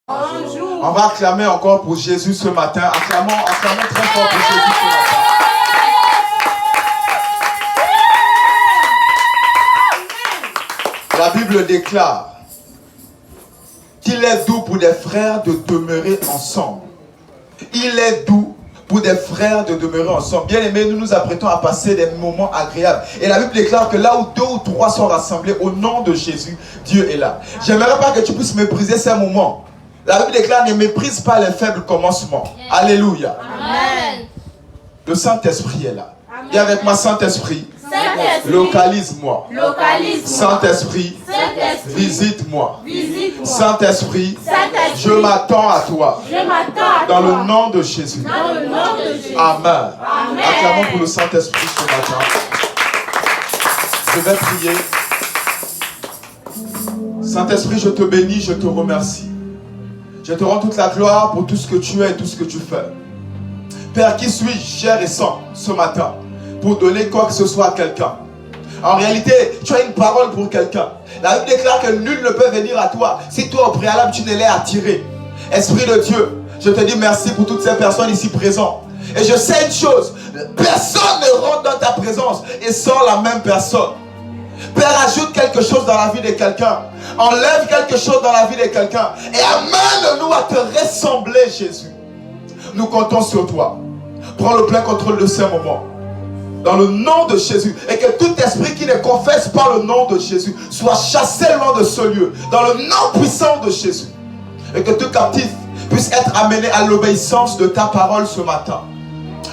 Bonjour. On va acclamer encore pour Jésus ce matin. Acclamons très fort pour Jésus ce matin. La Bible déclare qu'il est doux pour des frères de demeurer ensemble. Il est doux pour des frères de demeurer ensemble. Bien aimés, nous nous apprêtons à passer des moments agréables. Et la Bible déclare que là où 2 ou 3 sont rassemblés au nom de Jésus, Dieu est là. J'aimerais pas que tu puisses mépriser ces moments. La Bible déclare, ne méprise pas les faibles commencements. Alléluia. Amen. Le Saint-Esprit est là. Amen. Viens avec moi, Saint-Esprit. Saint-Esprit. Localise-moi. Localise-moi. Saint-Esprit. Saint-Esprit. Visite-moi. Visite-moi. Saint-Esprit. Saint-Esprit. Je m'attends à toi. Je m'attends à Dans toi. le nom de Jésus. Dans le nom de Jésus. Amen. Amen. Acclamons pour le Saint-Esprit ce matin. Je vais prier. Saint-Esprit, je te bénis, je te remercie. Je te rends toute la gloire pour tout ce que tu es et tout ce que tu fais. Père, qui suis-je, chair et sang, ce matin, pour donner quoi que ce soit à quelqu'un? En réalité, tu as une parole pour quelqu'un. La Bible déclare que nul ne peut venir à toi si toi, au préalable, tu ne l'es attiré. Esprit de Dieu, je te dis merci pour toutes ces personnes ici présentes. Et je sais une chose, personne ne rentre dans ta présence et sort la même personne. Père, ajoute quelque chose dans la vie de quelqu'un. Enlève quelque chose dans la vie de quelqu'un. Et amène-nous à te ressembler, Jésus. Nous comptons sur toi. Prends le plein contrôle de ces moments. Dans le nom de Jésus. Et que tout esprit qui ne confesse pas le nom de Jésus soit chassé loin de ce lieu. Dans le nom puissant de Jésus. Et que tout captif puisse être amené à l'obéissance de ta parole ce matin.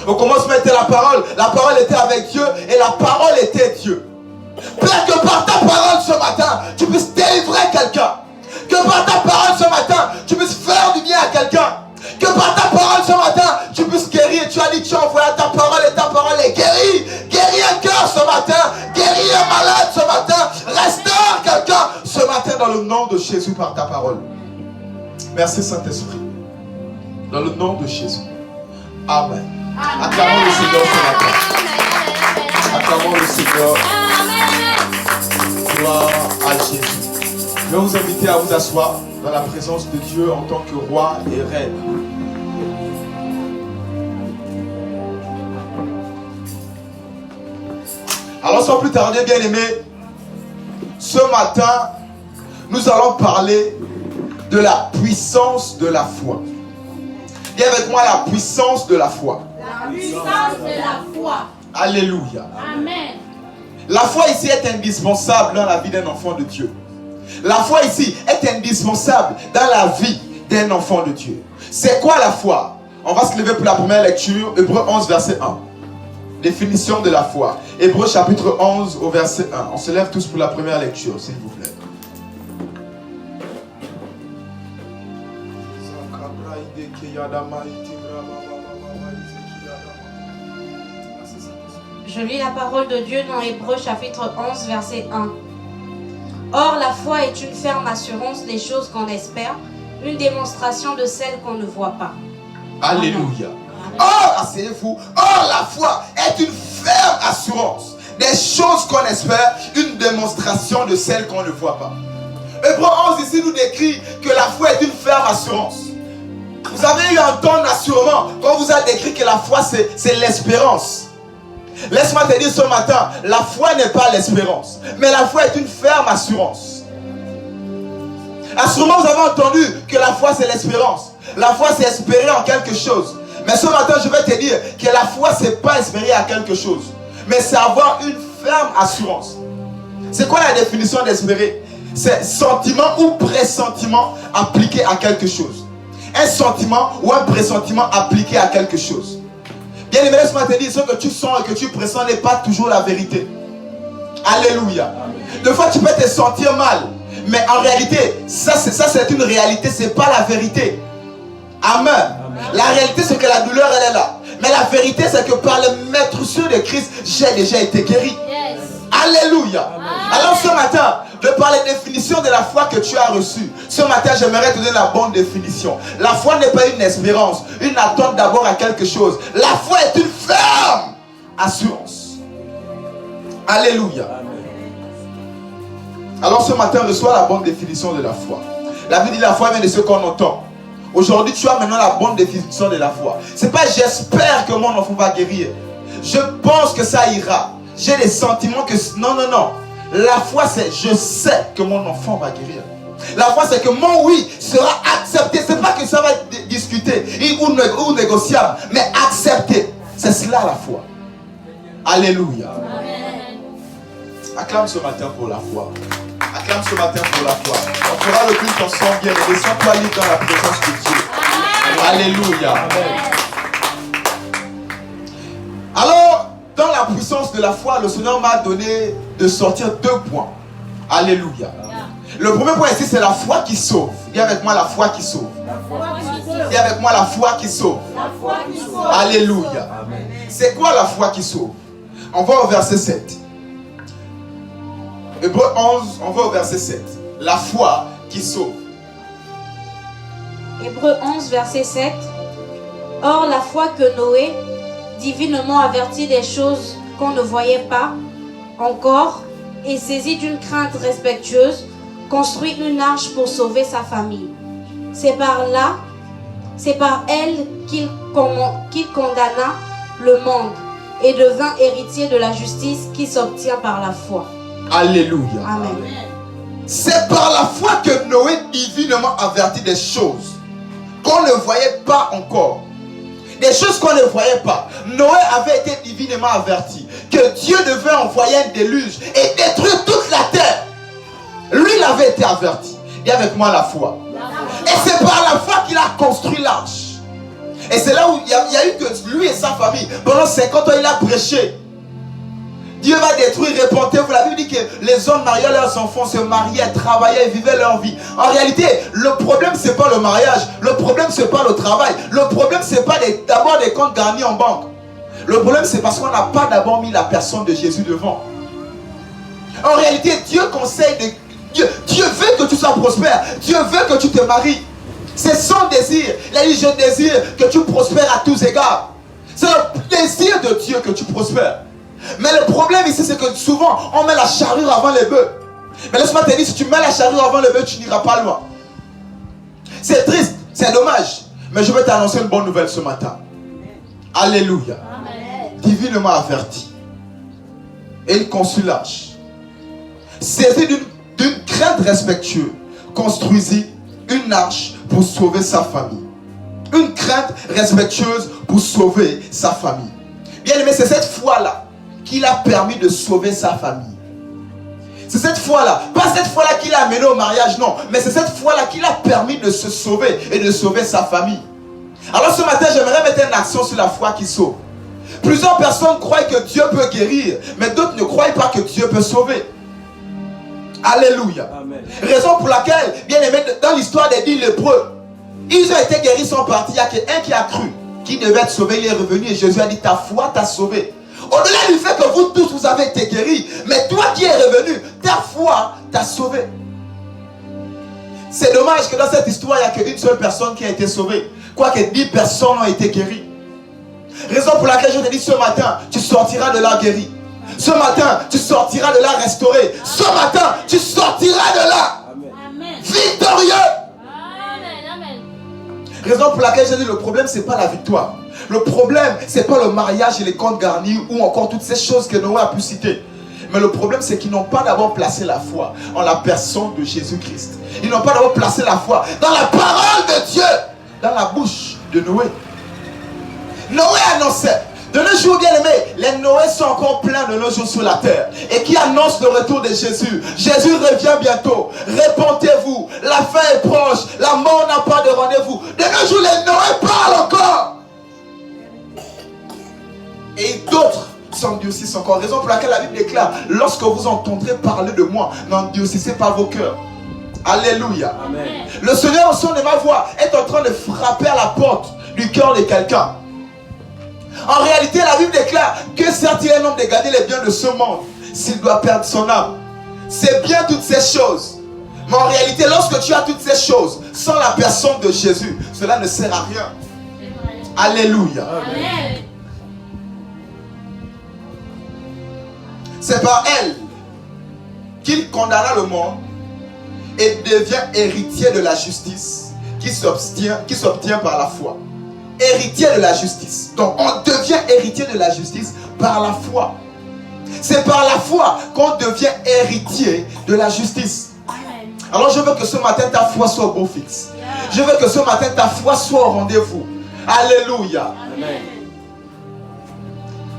Au commencement était la parole. La parole était avec Dieu. Et la parole était Dieu. Père, que par ta parole ce matin, tu puisses délivrer quelqu'un. Que par ta parole ce matin, tu puisses faire du bien à quelqu'un. Que par ta parole ce matin, tu puisses guérir. Tu as dit, tu as envoyé ta parole et ta parole est guérie. Guéris un cœur ce matin. Guéris un malade ce matin. Restaure quelqu'un ce matin dans le nom de Jésus par ta parole. Merci Saint-Esprit. Dans le nom de Jésus. Amen. Acclamons le Seigneur ce matin. Acclamons le Seigneur. Gloire à Jésus. Je vais vous inviter à vous asseoir dans la présence de Dieu en tant que roi et reine. Alors sans plus tarder, bien aimés, ce matin, nous allons parler de la puissance de la foi. Dis avec moi la puissance de la foi. La puissance de la foi. Alléluia. Amen. La foi ici est indispensable dans la vie d'un enfant de Dieu. La foi ici est indispensable dans la vie d'un enfant de Dieu. C'est quoi la foi? On va se lever pour la première lecture, Hébreux 11, verset 1. Définition de la foi. Hébreux chapitre 11 au verset 1. On se lève tous pour la première lecture, s'il vous plaît. Je lis la parole de Dieu dans Hébreux chapitre 11 verset 1. Or la foi est une ferme assurance des choses qu'on espère, une démonstration de celles qu'on ne voit pas. Alléluia. Or, asseyez-vous, or la foi est une ferme assurance des choses qu'on espère, une démonstration de celles qu'on ne voit pas. Hébreux 11 ici nous décrit que la foi est une ferme assurance. Vous avez eu un ton d'assurement quand on vous a décrit que la foi c'est l'espérance. Laisse-moi te dire ce matin, la foi n'est pas l'espérance, mais la foi est une ferme assurance. Assurément, vous avez entendu que la foi c'est l'espérance. La foi c'est espérer en quelque chose. Mais ce matin, je vais te dire que la foi c'est pas espérer à quelque chose, mais c'est avoir une ferme assurance. C'est quoi la définition d'espérer? C'est sentiment ou pressentiment appliqué à quelque chose. Un sentiment ou un pressentiment appliqué à quelque chose. Bien aimé, laisse-moi te dire, ce que tu sens et que tu pressens n'est pas toujours la vérité. Alléluia. Des fois, tu peux te sentir mal, mais en réalité, ça c'est une réalité, c'est pas la vérité. Amen. La réalité, c'est que la douleur, elle est là. Mais la vérité, c'est que par le maître de Christ, j'ai déjà été guéri. Yes. Alléluia. Alors ce matin, de par les définitions de la foi que tu as reçue, ce matin, j'aimerais te donner la bonne définition. La foi n'est pas une espérance, une attente d'abord à quelque chose. La foi est une ferme assurance. Alléluia. Alors ce matin, reçois la bonne définition de la foi. La Bible dit la foi vient de ce qu'on entend. Aujourd'hui, tu as maintenant la bonne définition de la foi. C'est pas j'espère que mon enfant va guérir. Je pense que ça ira. J'ai les sentiments que... Non, non, non. La foi, c'est je sais que mon enfant va guérir. La foi, c'est que mon oui sera accepté. C'est pas que ça va être discuté ou négociable, mais accepté. C'est cela la foi. Alléluia. Amen. Acclame ce matin pour la foi. Acclame ce matin pour la foi. On fera le culte ensemble, bien aimé. Sens-toi libre dans la présence de Dieu. Alléluia. Alors, dans la puissance de la foi, le Seigneur m'a donné de sortir 2 points. Alléluia. Le premier point ici, c'est la foi qui sauve. Dis avec moi la foi qui sauve. Dis avec moi la foi qui sauve. La foi qui sauve. Alléluia. C'est quoi la foi qui sauve? On va au verset 7. Hébreux 11, on va au verset 7. La foi qui sauve. Hébreux 11, verset 7. Or, la foi que Noé, divinement averti des choses qu'on ne voyait pas encore, et saisi d'une crainte respectueuse, construit une arche pour sauver sa famille. C'est par elle qu'il condamna le monde et devint héritier de la justice qui s'obtient par la foi. Alléluia. Amen. C'est par la foi que Noé divinement avertit des choses qu'on ne voyait pas encore. Des choses qu'on ne voyait pas. Noé avait été divinement averti que Dieu devait envoyer un déluge et détruire toute la terre. Lui, il avait été averti. Dis avec moi la foi. Et c'est par la foi qu'il a construit l'arche. Et c'est là où il y a eu que lui et sa famille, pendant 50 ans, il a prêché. Dieu va détruire, répentez-vous. La Bible dit que les hommes mariaient leurs enfants, se mariaient, travaillaient, vivaient leur vie. En réalité, le problème, c'est pas le mariage. Le problème, c'est pas le travail. Le problème, c'est pas d'abord des comptes garnis en banque. Le problème, c'est parce qu'on n'a pas d'abord mis la personne de Jésus devant. En réalité, Dieu conseille de... Dieu veut que tu sois prospère. Dieu veut que tu te maries. C'est son désir. Il a dit, je désire que tu prospères à tous égards. C'est le désir de Dieu que tu prospères. Mais le problème ici, c'est que souvent, on met la charrue avant les bœufs. Mais laisse-moi te dire, si tu mets la charrue avant les bœufs, tu n'iras pas loin. C'est triste, c'est dommage. Mais je vais t'annoncer une bonne nouvelle ce matin. Alléluia. Amen. Divinement averti. Et il construit l'arche. Saisi d'une crainte respectueuse, construisit une arche pour sauver sa famille. Une crainte respectueuse pour sauver sa famille. Bien aimé, c'est cette foi-là qui l'a permis de sauver sa famille. C'est cette foi-là, pas cette foi-là qui l'a amené au mariage, non, mais c'est cette foi-là qui l'a permis de se sauver et de sauver sa famille. Alors ce matin, j'aimerais mettre un accent sur la foi qui sauve. Plusieurs personnes croient que Dieu peut guérir, mais d'autres ne croient pas que Dieu peut sauver. Alléluia. Amen. Raison pour laquelle, bien aimé, dans l'histoire des 10 lépreux, ils ont été guéris sans partie. Il n'y a qu'un qui a cru, qui devait être sauvé, il est revenu et Jésus a dit, ta foi t'a sauvé. Au-delà du fait que vous tous, vous avez été guéris, mais toi qui es revenu, ta foi t'a sauvé. C'est dommage que dans cette histoire, il n'y a qu'une seule personne qui a été sauvée. Quoique 10 personnes ont été guéries. Raison pour laquelle je te dis ce matin, tu sortiras de là guéri. Ce matin, tu sortiras de là restauré. Ce matin, tu sortiras de là victorieux. Amen. Raison pour laquelle j'ai dit le problème, c'est pas la victoire. Le problème, c'est pas le mariage et les comptes garnis ou encore toutes ces choses que Noé a pu citer. Mais le problème, c'est qu'ils n'ont pas d'abord placé la foi en la personne de Jésus-Christ. Ils n'ont pas d'abord placé la foi dans la parole de Dieu, dans la bouche de Noé. Noé annonçait. De nos jours, bien aimés, les Noé sont encore pleins de nos jours sur la terre. Et qui annonce le retour de Jésus. Jésus revient bientôt. Répentez-vous. La fin est proche. La mort n'a pas de rendez-vous. De nos jours, les Noé parlent encore. Et d'autres s'endurcissent encore. Raison pour laquelle la Bible déclare, lorsque vous entendrez parler de moi, n'endurcissez pas vos cœurs. Alléluia. Amen. Le Seigneur au son de ma voix est en train de frapper à la porte du cœur de quelqu'un. En réalité, la Bible déclare que certes il y a un homme de gagner les biens de ce monde s'il doit perdre son âme. C'est bien toutes ces choses. Mais en réalité, lorsque tu as toutes ces choses sans la personne de Jésus, cela ne sert à rien. Alléluia. Amen. C'est par elle qu'il condamna le monde et devient héritier de la justice qui qui s'obtient par la foi. Héritier de la justice. Donc on devient héritier de la justice par la foi. C'est par la foi qu'on devient héritier de la justice. Alors je veux que ce matin ta foi soit au bon fixe. Je veux que ce matin ta foi soit au rendez-vous. Alléluia. Amen.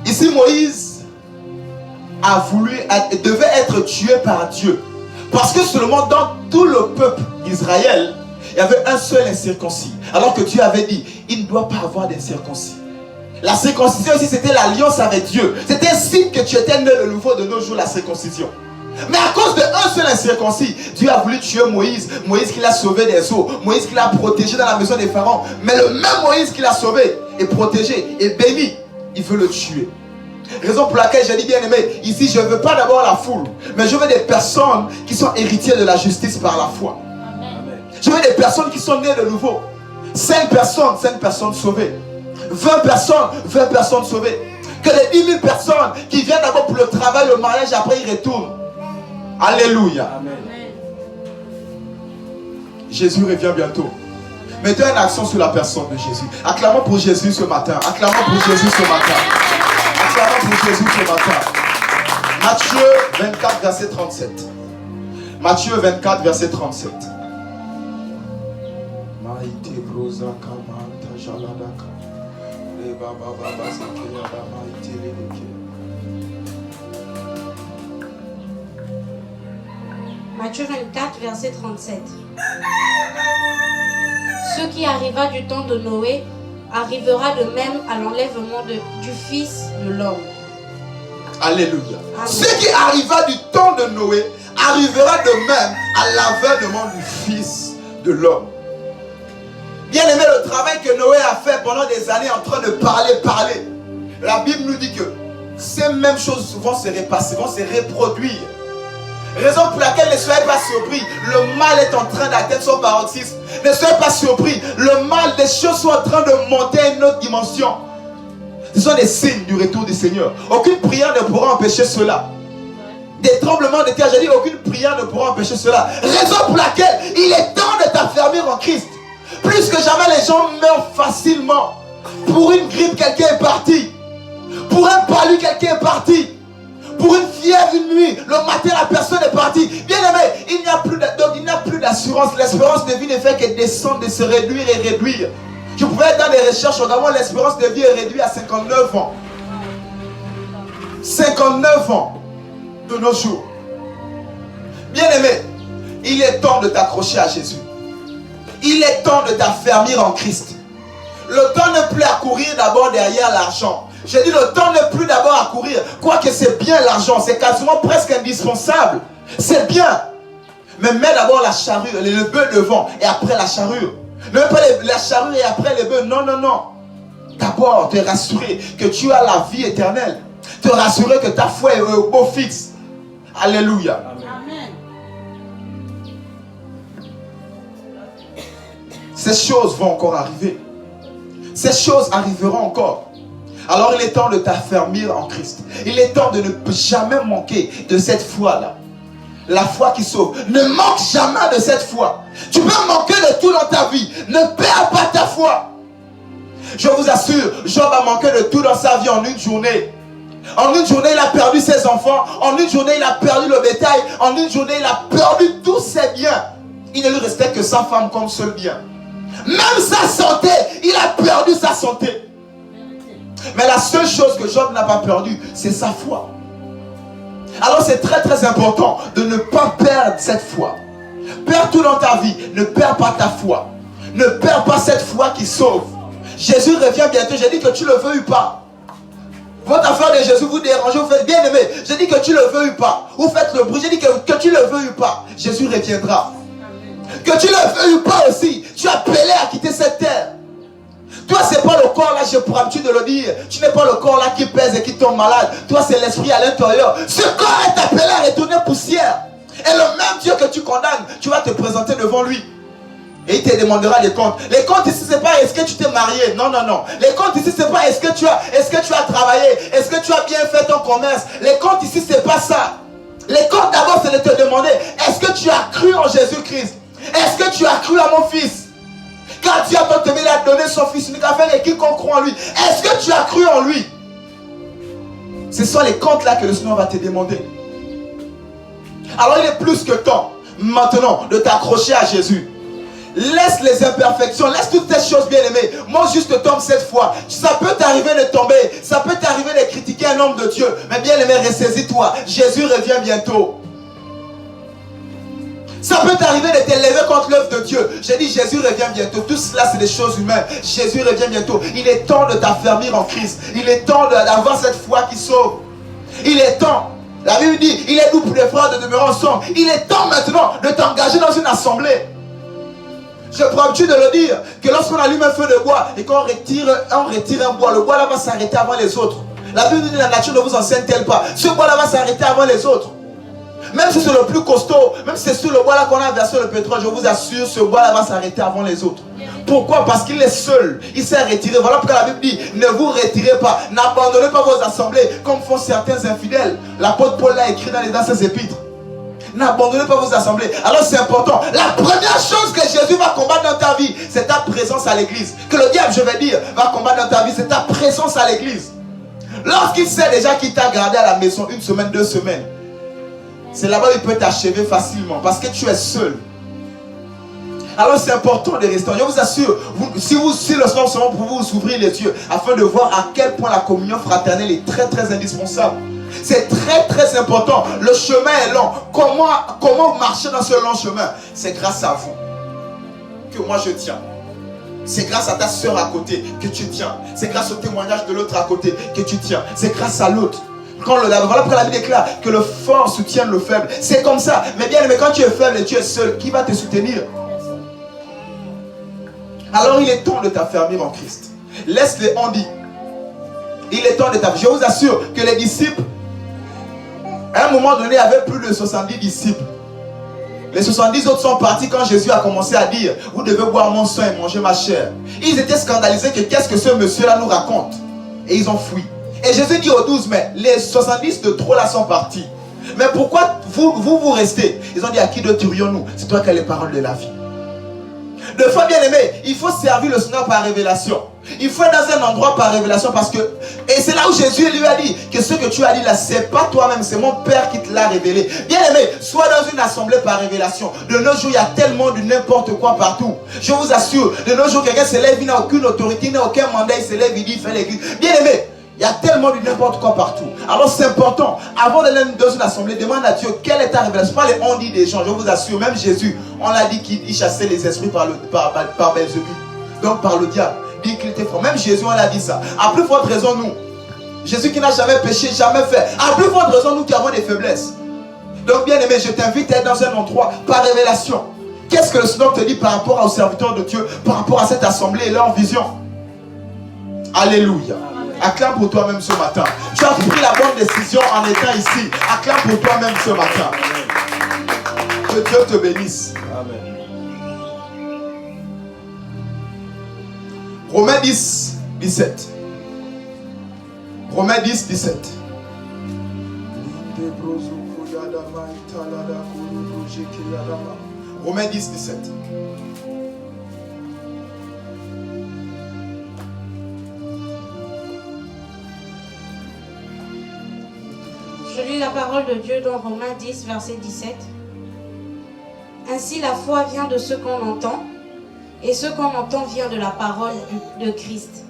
Ici Moïse devait être tué par Dieu. Parce que seulement dans tout le peuple d'Israël, il y avait un seul incirconcis. Alors que Dieu avait dit, il ne doit pas avoir d'incirconcis. La circoncision ici, c'était l'alliance avec Dieu. C'était un signe que tu étais né de nouveau de nos jours, la circoncision. Mais à cause d'un seul incirconcis, Dieu a voulu tuer Moïse. Moïse qui l'a sauvé des eaux. Moïse qui l'a protégé dans la maison des pharaons. Mais le même Moïse qui l'a sauvé et protégé et béni, il veut le tuer. Raison pour laquelle j'ai dit, bien aimé, ici je ne veux pas d'abord la foule, mais je veux des personnes qui sont héritières de la justice par la foi. Amen. Je veux des personnes qui sont nées de nouveau. 5 personnes sauvées. 20 personnes sauvées. Que les 10 000 personnes qui viennent d'abord pour le travail, le mariage, après ils retournent. Alléluia. Amen. Jésus revient bientôt. Mettez une action sur la personne de Jésus. Acclamons pour Jésus ce matin. Acclamons pour Jésus ce matin. Acclamons pour Jésus ce matin. Matthieu 24, verset 37. Matthieu 24, verset 37. Matthieu 24, verset 37. Ce qui arriva du temps de Noé arrivera de même à l'enlèvement du Fils de l'homme. Alléluia. Amen. Ce qui arriva du temps de Noé arrivera de même à l'avènement du Fils de l'homme. Bien aimé, le travail que Noé a fait pendant des années en train de parler. La Bible nous dit que ces mêmes choses vont se repasser, vont se reproduire. Raison pour laquelle ne soyez pas surpris. Le mal est en train d'atteindre son paroxysme. Ne soyez pas surpris. Le mal, les choses sont en train de monter à une autre dimension. Ce sont des signes du retour du Seigneur. Aucune prière ne pourra empêcher cela. Des tremblements de terre, j'ai dit aucune prière ne pourra empêcher cela. Raison pour laquelle il est temps de t'affermir en Christ. Plus que jamais les gens meurent facilement. Pour une grippe, quelqu'un est parti. Pour un palu, quelqu'un est parti. Pour une fièvre, une nuit, le matin, la personne est partie. Bien aimé, il n'y a plus d'assurance. L'espérance de vie ne fait que descendre, de se réduire et réduire. Je pouvais être dans des recherches, notamment l'espérance de vie est réduite à 59 ans. 59 ans de nos jours. Bien aimé, il est temps de t'accrocher à Jésus. Il est temps de t'affermir en Christ. Le temps n'est plus à courir d'abord derrière l'argent. J'ai dit le temps n'est plus d'abord à courir. Quoique c'est bien l'argent, c'est quasiment presque indispensable. C'est bien. Mais mets d'abord la charrue, le bœuf devant et après la charrue. Ne mets pas la charrue et après les bœufs. Non, non, non. D'abord te rassurer que tu as la vie éternelle. Te rassurer que ta foi est au beau fixe. Alléluia. Amen. Ces choses vont encore arriver. Ces choses arriveront encore. Alors il est temps de t'affermir en Christ. Il est temps de ne jamais manquer de cette foi-là. La foi qui sauve. Ne manque jamais de cette foi. Tu peux manquer de tout dans ta vie. Ne perds pas ta foi. Je vous assure, Job a manqué de tout dans sa vie en une journée. En une journée, il a perdu ses enfants. En une journée, il a perdu le bétail. En une journée, il a perdu tous ses biens. Il ne lui restait que sa femme comme seul bien. Même sa santé, il a perdu sa santé. Mais la seule chose que Job n'a pas perdue, c'est sa foi. Alors c'est très très important de ne pas perdre cette foi. Perds tout dans ta vie, ne perds pas ta foi. Ne perds pas cette foi qui sauve. Jésus revient bientôt, j'ai dit que tu le veux ou pas. Votre affaire de Jésus vous dérange, vous faites bien aimé. J'ai dit que tu le veux ou pas. Vous faites le bruit, j'ai dit que tu le veux ou pas. Jésus reviendra. Que tu le veuilles ou pas aussi, tu es appelé à quitter cette terre. Toi, c'est pas le corps là, j'ai pour habitude de le dire. Tu n'es pas le corps là qui pèse et qui tombe malade. Toi, c'est l'esprit à l'intérieur. Ce corps est appelé à retourner poussière. Et le même Dieu que tu condamnes, tu vas te présenter devant lui. Et il te demandera des comptes. Les comptes ici, c'est pas est-ce que tu t'es marié. Non, non, non. Les comptes ici, c'est pas est-ce que tu as travaillé. Est-ce que tu as bien fait ton commerce. Les comptes ici, c'est pas ça. Les comptes d'abord, c'est de te demander est-ce que tu as cru en Jésus-Christ. Est-ce que tu as cru à mon fils? Quand Dieu a tant aimé, il a donné son fils unique afin que quiconque croit en lui. Est-ce que tu as cru en lui? Ce sont les comptes là que le Seigneur va te demander. Alors il est plus que temps maintenant de t'accrocher à Jésus. Laisse les imperfections, laisse toutes ces choses bien aimées. Moi juste tombe cette fois. Ça peut t'arriver de tomber, ça peut t'arriver de critiquer un homme de Dieu. Mais bien aimé, ressaisis-toi. Jésus revient bientôt. Ça peut t'arriver de t'élever contre l'œuvre de Dieu. J'ai dit Jésus revient bientôt. Tout cela c'est des choses humaines. Jésus revient bientôt. Il est temps de t'affermir en Christ. Il est temps d'avoir cette foi qui sauve. Il est temps. La Bible dit, il est doux pour les frères de demeurer ensemble. Il est temps maintenant de t'engager dans une assemblée. Je prends l'habitude de le dire, que lorsqu'on allume un feu de bois et qu'on retire un bois, le bois là va s'arrêter avant les autres. La Bible dit, la nature ne vous enseigne-t-elle pas? Ce bois là va s'arrêter avant les autres. Même si c'est le plus costaud, même si c'est sur le bois là qu'on a versé le pétrole, je vous assure, ce bois là va s'arrêter avant les autres. Pourquoi? Parce qu'il est seul, il s'est retiré. Voilà pourquoi la Bible dit, ne vous retirez pas, n'abandonnez pas vos assemblées, comme font certains infidèles. L'apôtre Paul l'a écrit dans ses épîtres. N'abandonnez pas vos assemblées. Alors c'est important. La première chose que Jésus va combattre dans ta vie, c'est ta présence à l'église. Que le diable, je vais dire, va combattre dans ta vie, c'est ta présence à l'église. Lorsqu'il sait déjà qu'il t'a gardé à la maison 1 semaine, 2 semaines, c'est là-bas qu'il peut t'achever facilement parce que tu es seul. Alors c'est important de rester. Je vous assure, si le soir seulement pour vous ouvrir les yeux afin de voir à quel point la communion fraternelle est très très indispensable. C'est très très important. Le chemin est long. Comment marcher dans ce long chemin? C'est grâce à vous que moi je tiens. C'est grâce à ta soeur à côté que tu tiens. C'est grâce au témoignage de l'autre à côté que tu tiens. C'est grâce à l'autre. Voilà pourquoi la Bible déclare que le fort soutient le faible. C'est comme ça. Mais bien aimé, quand tu es faible et tu es seul, qui va te soutenir? Alors il est temps de t'affermir en Christ. Laisse-les on dit. Il est temps de t'affermir. Je vous assure que les disciples, à un moment donné, il y avait plus de 70 disciples. Les 70 autres sont partis quand Jésus a commencé à dire, vous devez boire mon sang et manger ma chair. Ils étaient scandalisés que qu'est-ce que ce monsieur-là nous raconte. Et ils ont fui. Et Jésus dit aux 12, mais les 70 de trop là sont partis. Mais pourquoi vous restez? Ils ont dit, à qui d'autre irions-nous? C'est toi qui as les paroles de la vie. De fois bien aimé, il faut servir le Seigneur par révélation. Il faut être dans un endroit par révélation parce que... Et c'est là où Jésus lui a dit que ce que tu as dit là, c'est pas toi-même, c'est mon Père qui te l'a révélé. Bien aimé, sois dans une assemblée par révélation. De nos jours, il y a tellement de n'importe quoi partout. Je vous assure, de nos jours, quelqu'un se lève, il n'a aucune autorité, il n'a aucun mandat, il se lève, il dit, il fait l'église. Bien aimé, il y a tellement de n'importe quoi partout. Alors c'est important, avant d'aller dans une assemblée, demande à Dieu quelle est ta révélation. Pas les on dit des gens, je vous assure, même Jésus, on l'a dit qu'il chassait les esprits par Belzébuth, donc par le diable. Dit qu'il était fort. Même Jésus, on l'a dit ça. À plus forte raison, nous. Jésus qui n'a jamais péché, jamais fait. À plus forte raison, nous qui avons des faiblesses. Donc bien aimé, je t'invite à être dans un endroit par révélation. Qu'est-ce que le Seigneur te dit par rapport aux serviteurs de Dieu, par rapport à cette assemblée et leur vision? Alléluia. Acclame pour toi-même ce matin. Tu as pris la bonne décision en étant ici. Acclame pour toi-même ce matin. Que Dieu te bénisse. Amen. Romains 10, 17. Romains 10, 17. Romains 10, 17. Je lis la parole de Dieu dans Romains 10, verset 17. Ainsi la foi vient de ce qu'on entend, et ce qu'on entend vient de la parole de Christ.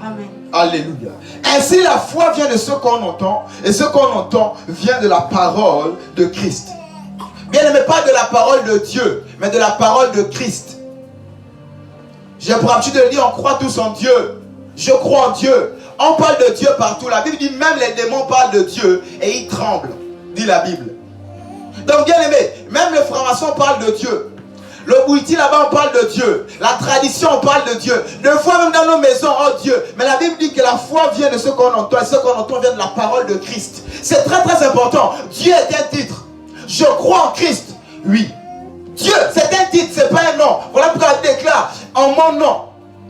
Amen. Alléluia. Ainsi la foi vient de ce qu'on entend, et ce qu'on entend vient de la parole de Christ. Bien aimé, pas de la parole de Dieu, mais de la parole de Christ. J'ai pour habitude de le dire, on croit tous en Dieu. Je crois en Dieu. On parle de Dieu partout. La Bible dit même les démons parlent de Dieu et ils tremblent, dit la Bible. Donc bien aimé, même les francs-maçons parlent de Dieu. Le Bouiti là-bas on parle de Dieu. La tradition on parle de Dieu. Des fois même dans nos maisons, oh Dieu. Mais la Bible dit que la foi vient de ce qu'on entend. Et ce qu'on entend vient de la parole de Christ. C'est très très important. Dieu est un titre. Je crois en Christ. Oui. Dieu, c'est un titre, c'est pas un nom. Voilà pourquoi elle déclare en mon nom.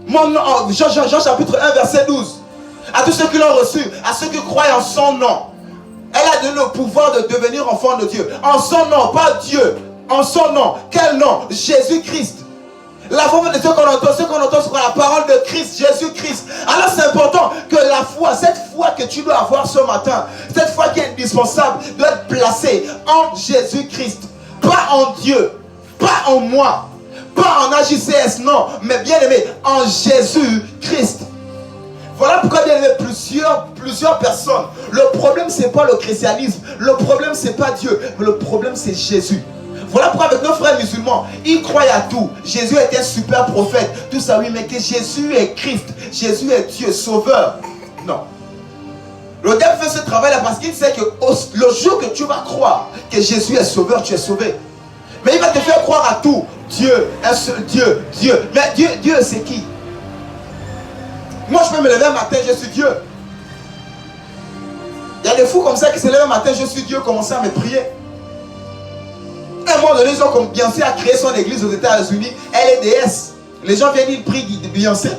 Mon nom, Jean chapitre 1 verset 12. À tous ceux qui l'ont reçu, à ceux qui croient en son nom. Elle a donné le pouvoir de devenir enfant de Dieu. En son nom, pas Dieu. En son nom. Quel nom? Jésus-Christ. La foi de ce qu'on entend, c'est la parole de Christ, Jésus-Christ. Alors c'est important que la foi, cette foi que tu dois avoir ce matin, cette foi qui est indispensable, doit être placée en Jésus-Christ. Pas en Dieu, pas en moi, pas en AJCS, non, mais bien aimé, en Jésus-Christ. Voilà pourquoi bien aimé, plusieurs personnes. Le problème c'est pas le christianisme, le problème c'est pas Dieu, mais le problème c'est Jésus. Voilà pourquoi avec nos frères musulmans, ils croient à tout. Jésus est un super prophète, tout ça oui, mais que Jésus est Christ, Jésus est Dieu, sauveur. Non. Le diable fait ce travail-là parce qu'il sait que le jour que tu vas croire que Jésus est sauveur, tu es sauvé. Mais il va te faire croire à tout. Dieu, un seul Dieu, Dieu. Mais Dieu c'est qui? Moi je peux me lever un matin, je suis Dieu. Il y a des fous comme ça qui se lèvent un matin, je suis Dieu, commencent à me prier. À un moment donné, ils ont comme Beyoncé a créé son église aux États-Unis, elle est déesse. Les gens viennent, ils prient de Beyoncé.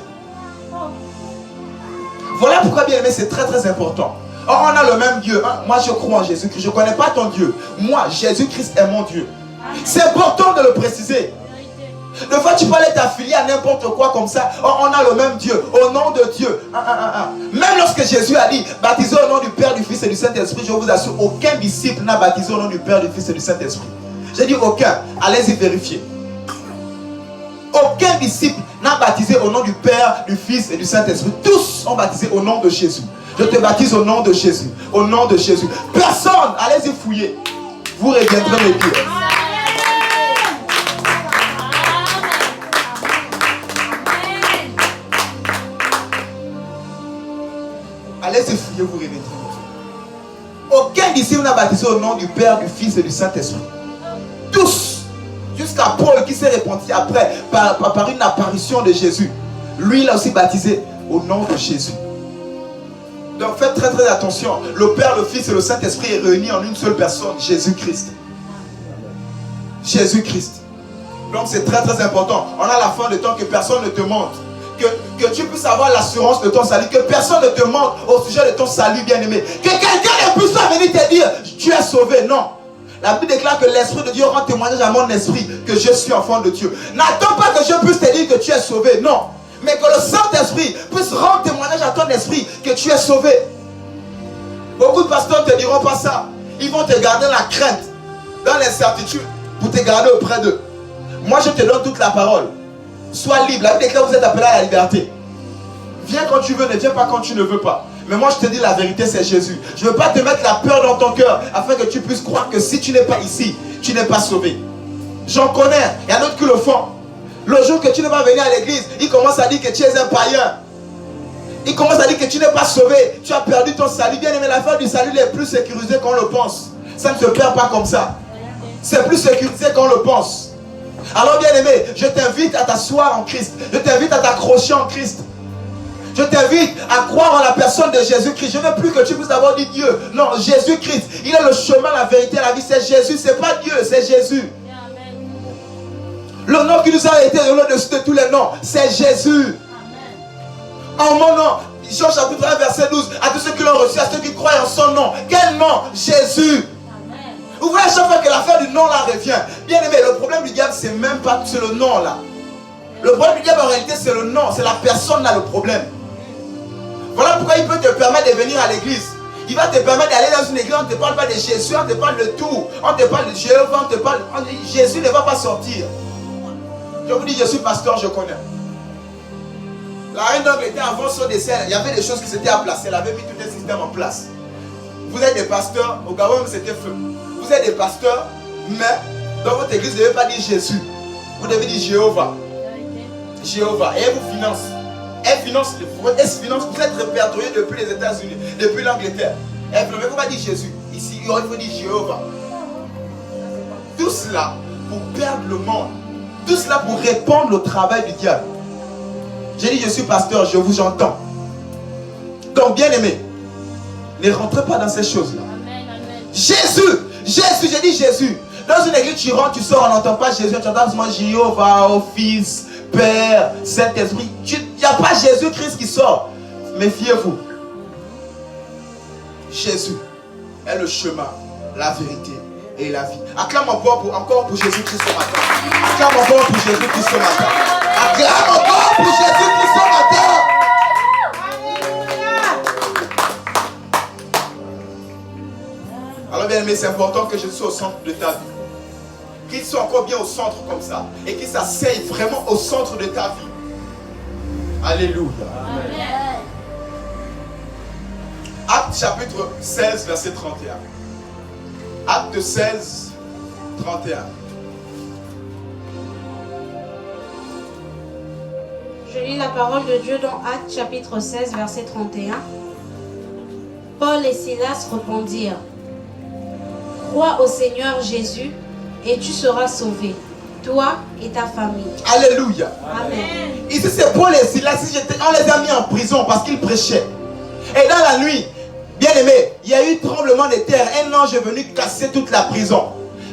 Voilà pourquoi, bien aimé, c'est très très important. Or, on a le même Dieu. Hein? Moi, je crois en Jésus-Christ. Je ne connais pas ton Dieu. Moi, Jésus-Christ est mon Dieu. C'est important de le préciser. Des fois, tu peux aller t'affilier à n'importe quoi comme ça. Or, on a le même Dieu. Au nom de Dieu. Même lorsque Jésus a dit, baptisez au nom du Père, du Fils et du Saint-Esprit, je vous assure, aucun disciple n'a baptisé au nom du Père, du Fils et du Saint-Esprit. J'ai dit aucun. Allez-y vérifier. Aucun disciple n'a baptisé au nom du Père, du Fils et du Saint-Esprit. Tous ont baptisé au nom de Jésus. Je te baptise au nom de Jésus. Au nom de Jésus. Personne, allez-y fouiller. Vous reviendrez me dire. Allez-y fouiller, vous reviendrez me dire. Aucun disciple n'a baptisé au nom du Père, du Fils et du Saint-Esprit. Tous, jusqu'à Paul qui s'est répandu après par une apparition de Jésus. Lui, il a aussi baptisé au nom de Jésus. Donc faites très très attention. Le Père, le Fils et le Saint-Esprit est réunis en une seule personne, Jésus-Christ. Jésus-Christ. Donc c'est très très important. On a la fin de temps que personne ne te mente. Que tu puisses avoir l'assurance de ton salut. Que personne ne te mente au sujet de ton salut, bien-aimé. Que quelqu'un ne puisse pas venir te dire tu es sauvé. Non. La Bible déclare que l'Esprit de Dieu rend témoignage à mon esprit que je suis enfant de Dieu. N'attends pas que je puisse te dire que tu es sauvé, non. Mais que le Saint-Esprit puisse rendre témoignage à ton esprit que tu es sauvé. Beaucoup de pasteurs ne te diront pas ça. Ils vont te garder la crainte, dans l'incertitude, pour te garder auprès d'eux. Moi, je te donne toute la parole. Sois libre. La Bible déclare que vous êtes appelés à la liberté. Viens quand tu veux, ne viens pas quand tu ne veux pas. Mais moi je te dis la vérité, c'est Jésus. Je ne veux pas te mettre la peur dans ton cœur afin que tu puisses croire que si tu n'es pas ici, tu n'es pas sauvé. J'en connais, il y en a d'autres qui le font. Le jour que tu n'es pas venu à l'église, il commence à dire que tu es un païen. Il commence à dire que tu n'es pas sauvé. Tu as perdu ton salut. Bien aimé, l'affaire du salut est plus sécurisée qu'on le pense. Ça ne se perd pas comme ça. C'est plus sécurisé qu'on le pense. Alors bien aimé, je t'invite à t'asseoir en Christ. Je t'invite à t'accrocher en Christ. Je t'invite à croire en la personne de Jésus-Christ. Je ne veux plus que tu puisses avoir dit Dieu. Non, Jésus-Christ. Il est le chemin, la vérité, la vie. C'est Jésus. Ce n'est pas Dieu, c'est Jésus. Le nom qui nous a été donné au-dessus de tous les noms, c'est Jésus. En mon nom, Jean chapitre 1, verset 12, à tous ceux qui l'ont reçu, à ceux qui croient en son nom. Quel nom? Jésus. Vous voyez, à chaque fois que l'affaire du nom là revient. Bien aimé, le problème du diable, c'est même pas c'est le nom là. Le problème du diable en réalité, c'est le nom. C'est la personne là le problème. Voilà pourquoi il peut te permettre de venir à l'église. Il va te permettre d'aller dans une église, on ne te parle pas de Jésus, on te parle de tout. On te parle de Jéhovah, on te parle... Jésus ne va pas sortir. Je vous dis, je suis pasteur, je connais. La reine d'Angleterre, avant son décès, il y avait des choses qui s'étaient à placer. Elle avait mis tout un système en place. Vous êtes des pasteurs, au Gabon c'était feu. Vous êtes des pasteurs, mais dans votre église, vous ne devez pas dire Jésus. Vous devez dire Jéhovah. Jéhovah. Et elle vous finance. Elle finance, vous êtes répertorié depuis les États-Unis, depuis l'Angleterre. Elle ne faut pas dire Jésus. Ici, il faut dire Jéhovah. Tout cela pour perdre le monde. Tout cela pour répandre le travail du diable. J'ai dit, je suis pasteur, je vous entends. Donc, bien aimé, ne rentrez pas dans ces choses-là. Jésus, j'ai dit Jésus. Dans une église, tu rentres, tu sors, on n'entend pas Jésus, tu entends seulement Jéhovah, Fils, Père, Saint-Esprit. Il n'y a pas Jésus-Christ qui sort. Méfiez-vous. Jésus est le chemin, la vérité et la vie. Acclame encore pour Jésus-Christ ce matin. Acclame encore pour Jésus-Christ ce matin. Acclame encore pour Jésus qui ce matin. Alors bien aimé, c'est important que je sois au centre de ta vie. Qu'il soit encore bien au centre comme ça. Et qu'il s'asseye vraiment au centre de ta vie. Alléluia. Amen. Acte chapitre 16, verset 31. Acte 16, 31. Je lis la parole de Dieu dans Actes chapitre 16, verset 31. Paul et Silas répondirent: Crois au Seigneur Jésus et tu seras sauvé, toi et ta famille. Alléluia. Amen. Ici c'est Paul et Silas. On les a mis en prison parce qu'ils prêchaient. Et dans la nuit, bien aimé, il y a eu tremblement de terre. Un ange est venu casser toute la prison.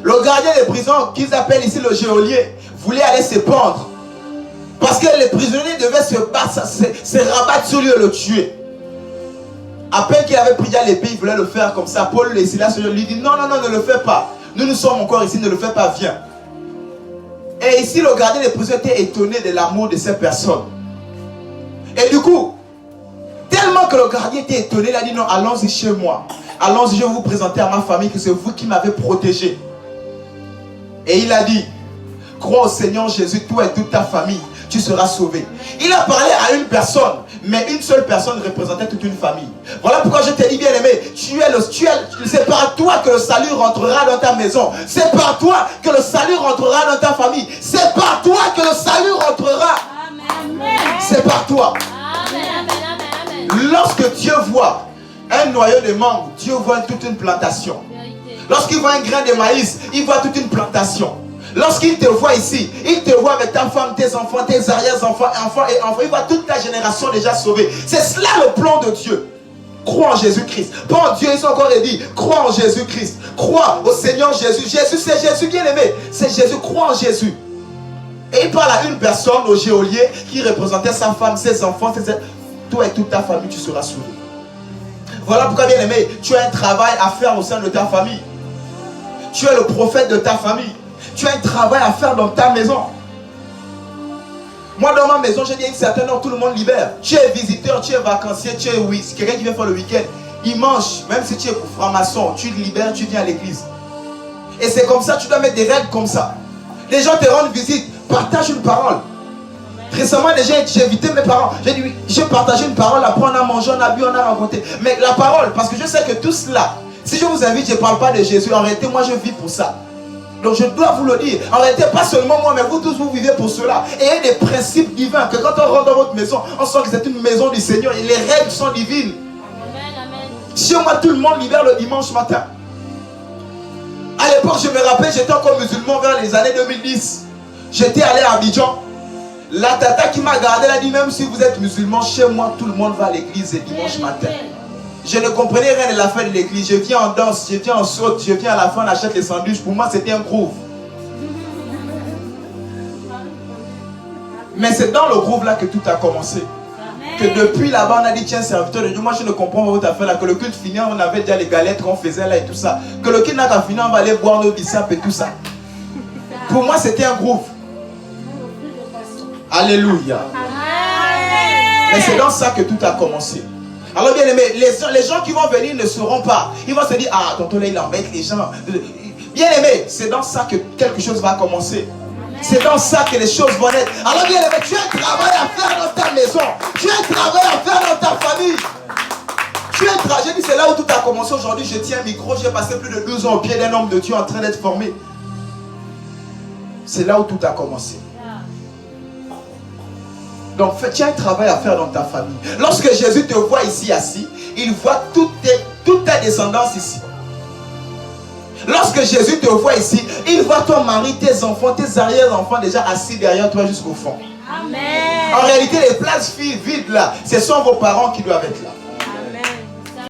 Le gardien de prison, qu'ils appellent ici le geôlier, voulait aller se pendre. Parce que les prisonniers devaient se rabattre sur lui et le tuer. À peine qu'il avait pris déjà l'épée, il voulait le faire comme ça. Paul et Silas lui dit: non, non, non, ne le fais pas. Nous sommes encore ici, ne le fais pas, viens. Et ici, le gardien des prisons était étonné de l'amour de ces personnes. Et du coup, tellement que le gardien était étonné, il a dit: non, allons-y chez moi. Allons-y, je vais vous présenter à ma famille que c'est vous qui m'avez protégé. Et il a dit: crois au Seigneur Jésus, toi et toute ta famille, tu seras sauvé. Il a parlé à une personne, mais une seule personne représentait toute une famille. Voilà pourquoi je te dis, bien aimé, c'est par toi que le salut rentrera dans ta maison. C'est par toi que le salut rentrera dans ta famille. C'est par toi que le salut rentrera. Amen. C'est par toi. Amen. Amen. Amen. Lorsque Dieu voit un noyau de mangue, Dieu voit toute une plantation. Vérité. Lorsqu'il voit un grain de maïs, il voit toute une plantation. Lorsqu'il te voit ici, il te voit avec ta femme, tes enfants, tes arrière-enfants, enfants et enfants. Il voit toute ta génération déjà sauvée. C'est cela le plan de Dieu. Crois en Jésus-Christ. Pas en Dieu, ils sont encore dit: crois en Jésus-Christ. Crois au Seigneur Jésus. Jésus, c'est Jésus, bien aimé. C'est Jésus, crois en Jésus. Et il parle à une personne, au geôlier, qui représentait sa femme, ses enfants, toi et toute ta famille, tu seras sauvé. Voilà pourquoi, bien aimé, tu as un travail à faire au sein de ta famille. Tu es le prophète de ta famille. Tu as un travail à faire dans ta maison. Moi, dans ma maison, j'ai dit à une certaine heure, tout le monde libère. Tu es visiteur, tu es vacancier, tu es quelqu'un qui vient faire le week-end. Il mange, même si tu es franc-maçon, tu te libères, tu viens à l'église. Et c'est comme ça, tu dois mettre des règles comme ça. Les gens te rendent visite, partage une parole. Récemment, j'ai invité mes parents. J'ai dit: oui, j'ai partagé une parole. Après, on a mangé, on a bu, on a rencontré. Mais la parole, parce que je sais que tout cela, si je vous invite, je ne parle pas de Jésus. En réalité, moi, je vis pour ça. Donc je dois vous le dire. En réalité, pas seulement moi, mais vous tous, vous vivez pour cela. Et il y a des principes divins que quand on rentre dans votre maison, on sent que c'est une maison du Seigneur. Et les règles sont divines. Amen. Amen. Chez moi, tout le monde libère le dimanche matin. À l'époque, je me rappelle, j'étais encore musulman vers les années 2010. J'étais allé à Abidjan. La tata qui m'a gardé, elle a dit: même si vous êtes musulman, chez moi, tout le monde va à l'église le dimanche matin. Je ne comprenais rien de la fête de l'église. Je viens en danse, je viens en saute, je viens à la fin, on achète les sandwichs. Pour moi, c'était un groove. Mais c'est dans le groove là que tout a commencé. Que depuis là-bas, on a dit: tiens, serviteur de Dieu, moi je ne comprends pas votre affaire là. Que le culte fini, on avait déjà les galettes qu'on faisait là et tout ça. Que le culte n'a qu'à finir, on va aller boire nos bissap et tout ça. Pour moi, c'était un groove. Alléluia. Mais c'est dans ça que tout a commencé. Alors bien aimé, les gens qui vont venir ne sauront pas. Ils vont se dire: ah, tonton là, il embête les gens. Bien aimé, c'est dans ça que quelque chose va commencer. C'est dans ça que les choses vont être. Alors bien aimé, tu as un travail à faire dans ta maison. Tu as un travail à faire dans ta famille. Tu as un travail. J'ai dit, c'est là où tout a commencé aujourd'hui. Je tiens un micro, j'ai passé plus de 12 ans au pied d'un homme de Dieu en train d'être formé. C'est là où tout a commencé. Donc, tu as un travail à faire dans ta famille. Lorsque Jésus te voit ici assis, il voit toute ta descendance ici. Lorsque Jésus te voit ici, il voit ton mari, tes enfants, tes arrière-enfants déjà assis derrière toi jusqu'au fond. Amen. En réalité, les places vides là, ce sont vos parents qui doivent être là.